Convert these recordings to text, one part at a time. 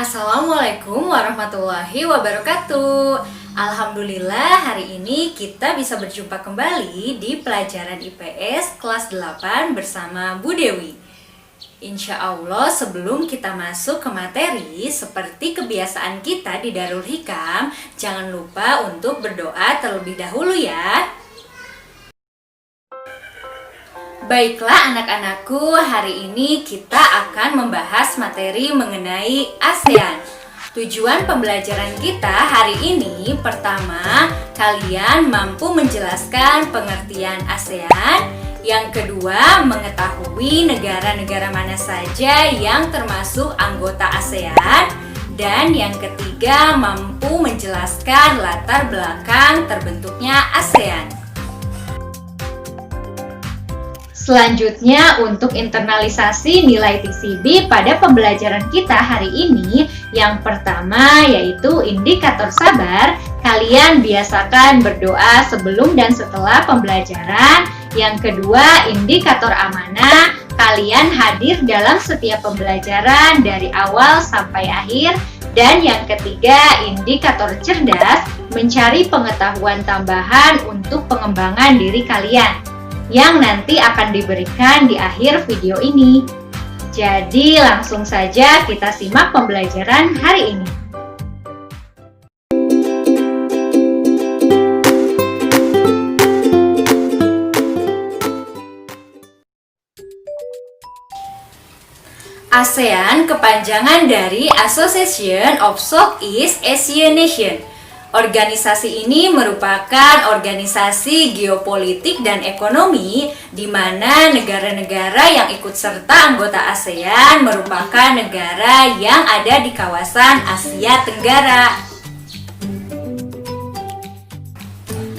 Assalamualaikum warahmatullahi wabarakatuh. Alhamdulillah hari ini kita bisa berjumpa kembali di pelajaran IPS kelas 8 bersama Bu Dewi. Insya Allah sebelum kita masuk ke materi, seperti kebiasaan kita di Darul Hikam, jangan lupa untuk berdoa terlebih dahulu ya. Baiklah anak-anakku, hari ini kita akan membahas materi mengenai ASEAN. Tujuan pembelajaran kita hari ini, pertama, kalian mampu menjelaskan pengertian ASEAN. Yang kedua, mengetahui negara-negara mana saja yang termasuk anggota ASEAN. Dan yang ketiga, mampu menjelaskan latar belakang terbentuknya ASEAN. Selanjutnya, untuk internalisasi nilai TCB pada pembelajaran kita hari ini, yang pertama yaitu indikator sabar. Kalian biasakan berdoa sebelum dan setelah pembelajaran. Yang kedua, indikator amanah. Kalian hadir dalam setiap pembelajaran dari awal sampai akhir. Dan yang ketiga, indikator cerdas, mencari pengetahuan tambahan untuk pengembangan diri kalian, yang nanti akan diberikan di akhir video ini. Jadi langsung saja kita simak pembelajaran hari ini. ASEAN kepanjangan dari Association of Southeast Asian Nations. Organisasi ini merupakan organisasi geopolitik dan ekonomi di mana negara-negara yang ikut serta anggota ASEAN merupakan negara yang ada di kawasan Asia Tenggara.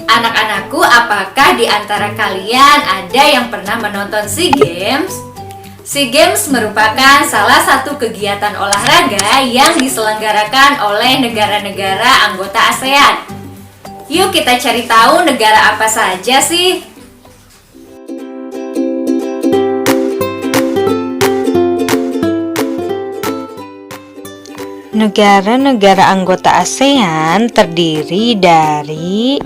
Anak-anakku, apakah di antara kalian ada yang pernah menonton SEA Games? SEA Games merupakan salah satu kegiatan olahraga yang diselenggarakan oleh negara-negara anggota ASEAN. Yuk kita cari tahu negara apa saja sih? Negara-negara anggota ASEAN terdiri dari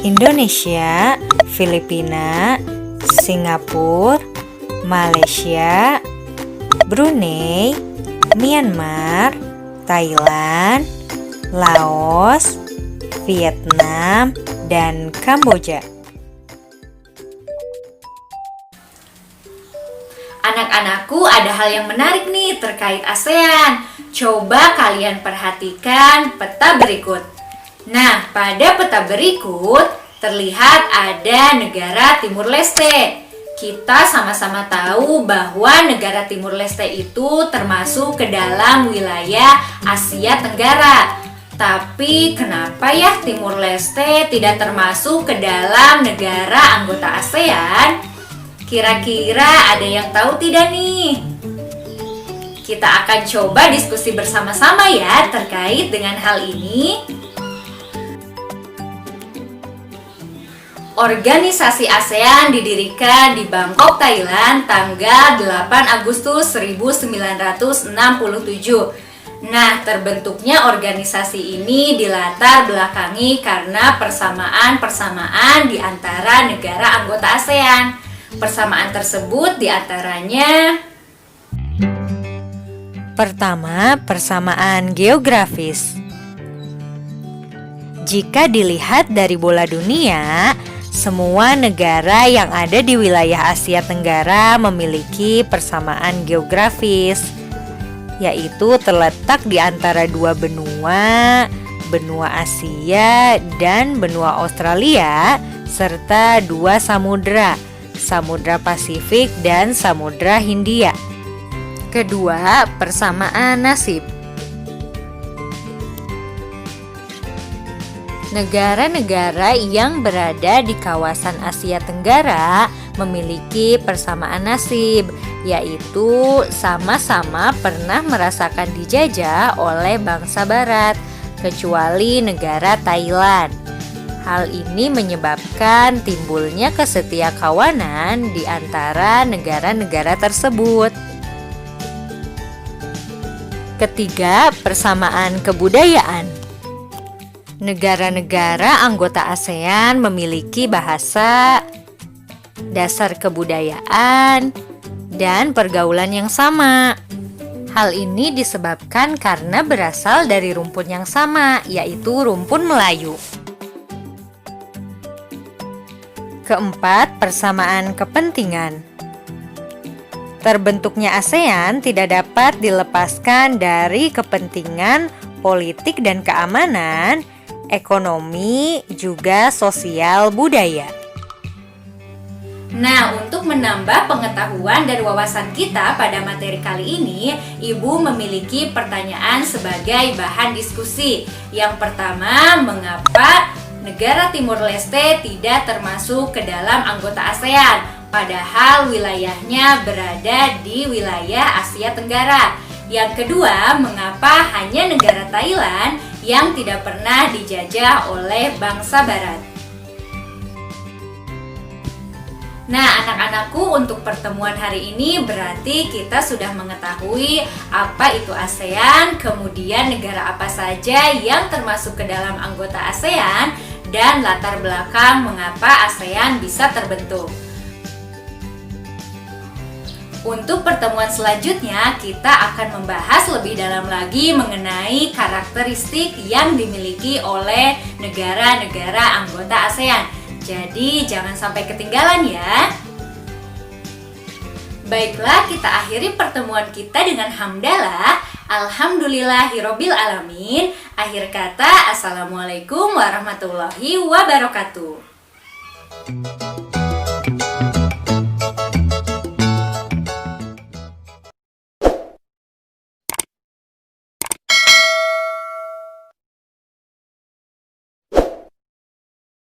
Indonesia, Filipina, Singapura, Malaysia, Brunei, Myanmar, Thailand, Laos, Vietnam, dan Kamboja. Anak-anakku, ada hal yang menarik nih terkait ASEAN. Coba kalian perhatikan peta berikut. Nah, pada peta berikut terlihat ada negara Timur Leste. Kita sama-sama tahu bahwa negara Timur Leste itu termasuk ke dalam wilayah Asia Tenggara. Tapi kenapa ya Timur Leste tidak termasuk ke dalam negara anggota ASEAN? Kira-kira ada yang tahu tidak nih? Kita akan coba diskusi bersama-sama ya terkait dengan hal ini. Organisasi ASEAN didirikan di Bangkok, Thailand tanggal 8 Agustus 1967. Nah, terbentuknya organisasi ini dilatar belakangi karena persamaan-persamaan di antara negara anggota ASEAN. Persamaan tersebut diantaranya: pertama, persamaan geografis. Jika dilihat dari bola dunia, semua negara yang ada di wilayah Asia Tenggara memiliki persamaan geografis, yaitu terletak di antara dua benua, benua Asia dan benua Australia, serta dua samudra, Samudra Pasifik dan Samudra Hindia. Kedua, persamaan nasib. Negara-negara yang berada di kawasan Asia Tenggara memiliki persamaan nasib, yaitu sama-sama pernah merasakan dijajah oleh bangsa Barat, kecuali negara Thailand. Hal ini menyebabkan timbulnya kesetiakawanan di antara negara-negara tersebut. Ketiga, persamaan kebudayaan. Negara-negara anggota ASEAN memiliki bahasa, dasar kebudayaan, dan pergaulan yang sama. Hal ini disebabkan karena berasal dari rumpun yang sama, yaitu rumpun Melayu. Keempat, persamaan kepentingan. Terbentuknya ASEAN tidak dapat dilepaskan dari kepentingan politik dan keamanan, ekonomi, juga sosial budaya. Nah, untuk menambah pengetahuan dan wawasan kita pada materi kali ini, Ibu memiliki pertanyaan sebagai bahan diskusi. Yang pertama, mengapa negara Timur Leste tidak termasuk ke dalam anggota ASEAN? Padahal wilayahnya berada di wilayah Asia Tenggara. Yang kedua, mengapa hanya negara Thailand yang tidak pernah dijajah oleh bangsa Barat? Nah, anak-anakku, untuk pertemuan hari ini berarti kita sudah mengetahui apa itu ASEAN, kemudian negara apa saja yang termasuk ke dalam anggota ASEAN, dan latar belakang mengapa ASEAN bisa terbentuk. Untuk pertemuan selanjutnya, kita akan membahas lebih dalam lagi mengenai karakteristik yang dimiliki oleh negara-negara anggota ASEAN. Jadi, jangan sampai ketinggalan ya. Baiklah, kita akhiri pertemuan kita dengan hamdalah. Alhamdulillahirobbil alamin. Akhir kata, assalamualaikum warahmatullahi wabarakatuh.